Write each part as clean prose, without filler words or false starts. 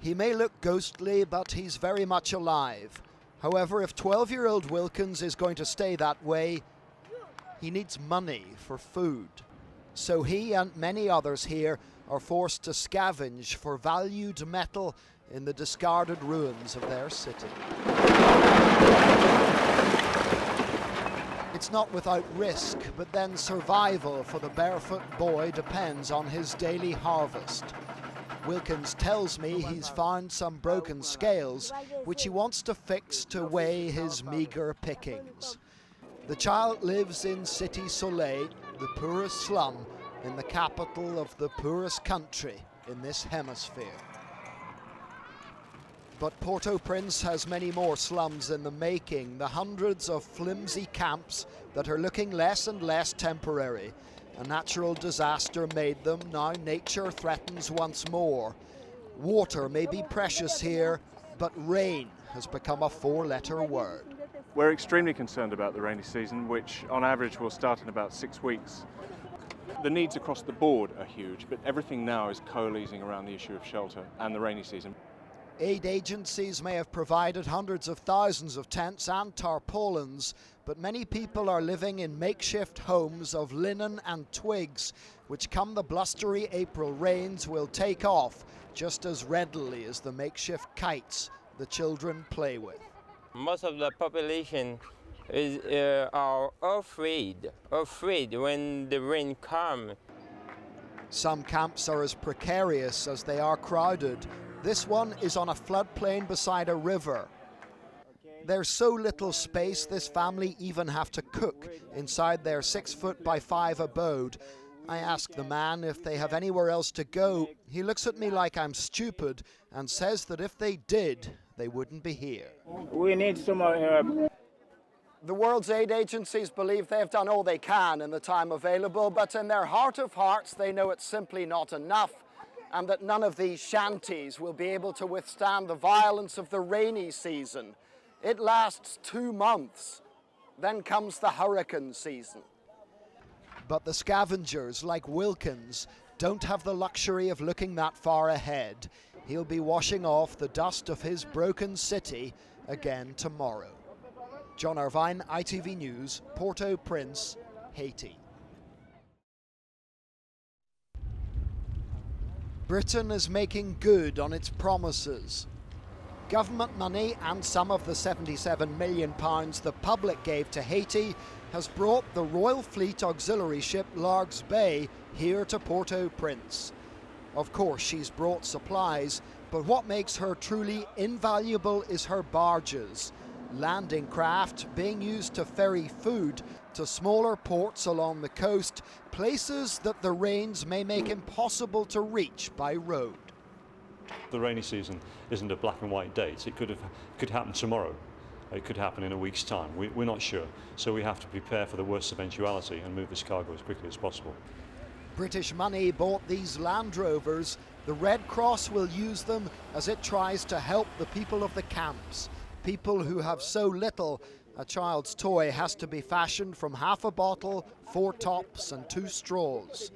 He may look ghostly, but he's very much alive. However, if 12-year-old Wilkins is going to stay that way, he needs money for food. So he and many others here are forced to scavenge for valued metal in the discarded ruins of their city. It's not without risk, but then survival for the barefoot boy depends on his daily harvest. Wilkins tells me he's found some broken scales, which he wants to fix to weigh his meagre pickings. The child lives in Cité Soleil, the poorest slum in the capital of the poorest country in this hemisphere. But Port-au-Prince has many more slums in the making, the hundreds of flimsy camps that are looking less and less temporary. A natural disaster made them, now nature threatens once more. Water may be precious here, but rain has become a four-letter word. We're extremely concerned about the rainy season, which on average will start in about 6 weeks. The needs across the board are huge, but everything now is coalescing around the issue of shelter and the rainy season. Aid agencies may have provided hundreds of thousands of tents and tarpaulins, but many people are living in makeshift homes of linen and twigs, which come the blustery April rains will take off just as readily as the makeshift kites the children play with. Most of the population are afraid when the rain comes. Some camps are as precarious as they are crowded. This one is on a floodplain beside a river. There's so little space this family even have to cook inside their 6 by 5 abode. I ask the man if they have anywhere else to go. He looks at me like I'm stupid and says that if they did, they wouldn't be here. We need some help. The world's aid agencies believe they've done all they can in the time available, but in their heart of hearts they know it's simply not enough, and that none of these shanties will be able to withstand the violence of the rainy season. It lasts 2 months. Then comes the hurricane season. But the scavengers, like Wilkins, don't have the luxury of looking that far ahead. He'll be washing off the dust of his broken city again tomorrow. John Irvine, ITV News, Port-au-Prince, Haiti. Britain is making good on its promises. Government money and some of the £77 million the public gave to Haiti has brought the Royal Fleet auxiliary ship Largs Bay here to Port-au-Prince. Of course, she's brought supplies, but what makes her truly invaluable is her barges, landing craft being used to ferry food to smaller ports along the coast, places that the rains may make impossible to reach by road. The rainy season isn't a black and white date. It could happen tomorrow. It could happen in a week's time. We're not sure. So we have to prepare for the worst eventuality and move this cargo as quickly as possible. British money bought these Land Rovers. The Red Cross will use them as it tries to help the people of the camps. People who have so little, a child's toy has to be fashioned from half a bottle, 4 tops and 2 straws.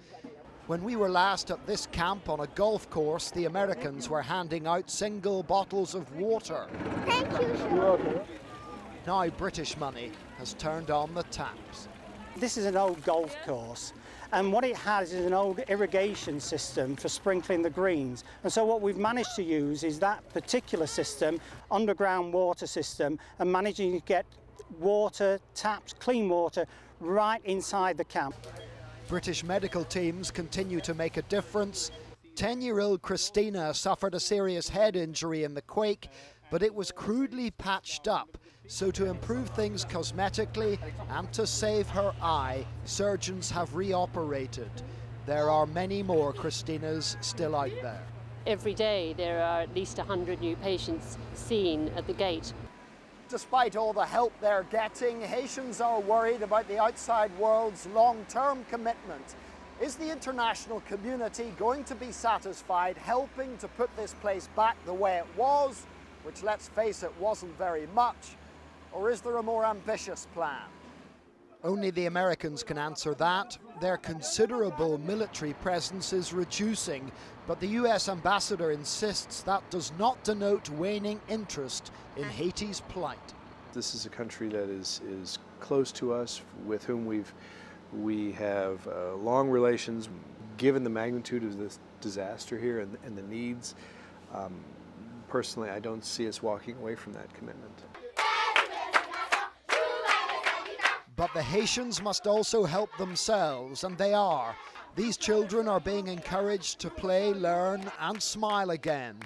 When we were last at this camp on a golf course, the Americans were handing out single bottles of water. Thank you, sir. Now British money has turned on the taps. This is an old golf course, and what it has is an old irrigation system for sprinkling the greens. And so what we've managed to use is that particular system, underground water system, and managing to get water, taps, clean water, right inside the camp. British medical teams continue to make a difference. 10-year-old Christina suffered a serious head injury in the quake, but it was crudely patched up. So to improve things cosmetically and to save her eye, surgeons have reoperated. There are many more Christinas still out there. Every day there are at least 100 new patients seen at the gate. Despite all the help they're getting, Haitians are worried about the outside world's long-term commitment. Is the international community going to be satisfied helping to put this place back the way it was, which, let's face it, wasn't very much? Or is there a more ambitious plan? Only the Americans can answer that. Their considerable military presence is reducing, but the US ambassador insists that does not denote waning interest in Haiti's plight. This is a country that is close to us, with whom we have long relations. Given the magnitude of this disaster here and the needs, personally, I don't see us walking away from that commitment. But the Haitians must also help themselves, and they are. These children are being encouraged to play, learn, and smile again.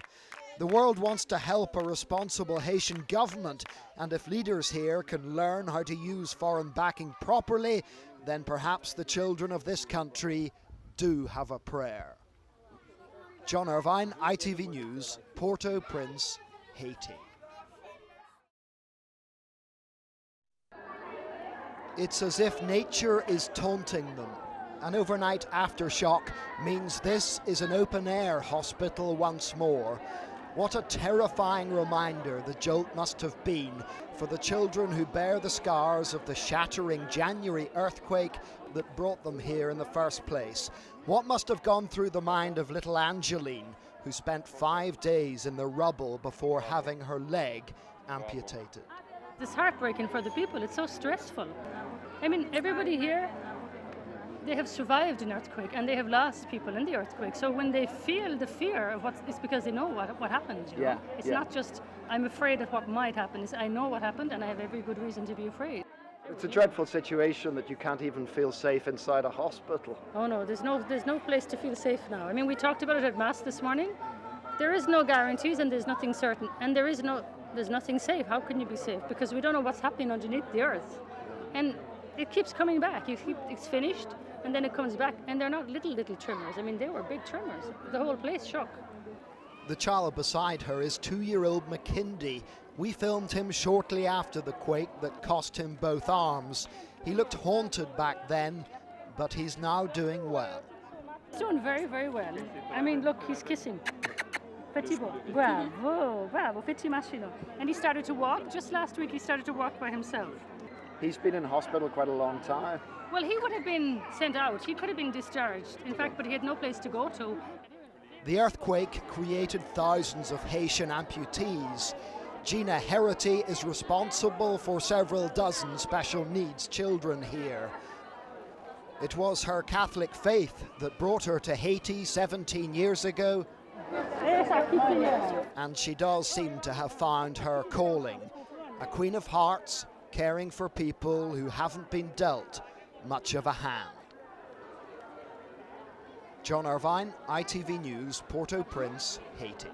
The world wants to help a responsible Haitian government, and if leaders here can learn how to use foreign backing properly, then perhaps the children of this country do have a prayer. John Irvine, ITV News, Port-au-Prince, Haiti. It's as if nature is taunting them. An overnight aftershock means this is an open-air hospital once more. What a terrifying reminder the jolt must have been for the children who bear the scars of the shattering January earthquake that brought them here in the first place. What must have gone through the mind of little Angeline, who spent 5 days in the rubble before having her leg amputated? It's heartbreaking for the people. It's so stressful. I mean, everybody here, they have survived an earthquake and they have lost people in the earthquake. So when they feel the fear of it's because they know what happened. You know? It's not just, I'm afraid of what might happen. It's I know what happened and I have every good reason to be afraid. It's a dreadful situation that you can't even feel safe inside a hospital. Oh no, there's no place to feel safe now. I mean, we talked about it at Mass this morning. There is no guarantees and there's nothing certain. And there's nothing safe. How can you be safe? Because we don't know what's happening underneath the earth. And it keeps coming back. It's finished, and then it comes back. And they're not little tremors. I mean, they were big tremors. The whole place shook. The child beside her is 2-year-old McKindy. We filmed him shortly after the quake that cost him both arms. He looked haunted back then, but he's now doing well. He's doing very, very well. I mean, look, he's kissing. Petit beau. Bravo, bravo, petit machino. And he started to walk. Just last week, he started to walk by himself. He's been in hospital quite a long time. Well, he would have been sent out. He could have been discharged, in fact, but he had no place to go to. The earthquake created thousands of Haitian amputees. Gina Herity is responsible for several dozen special needs children here. It was her Catholic faith that brought her to Haiti 17 years ago, and she does seem to have found her calling. A Queen of Hearts, caring for people who haven't been dealt much of a hand. John Irvine, ITV News, Port-au-Prince, Haiti.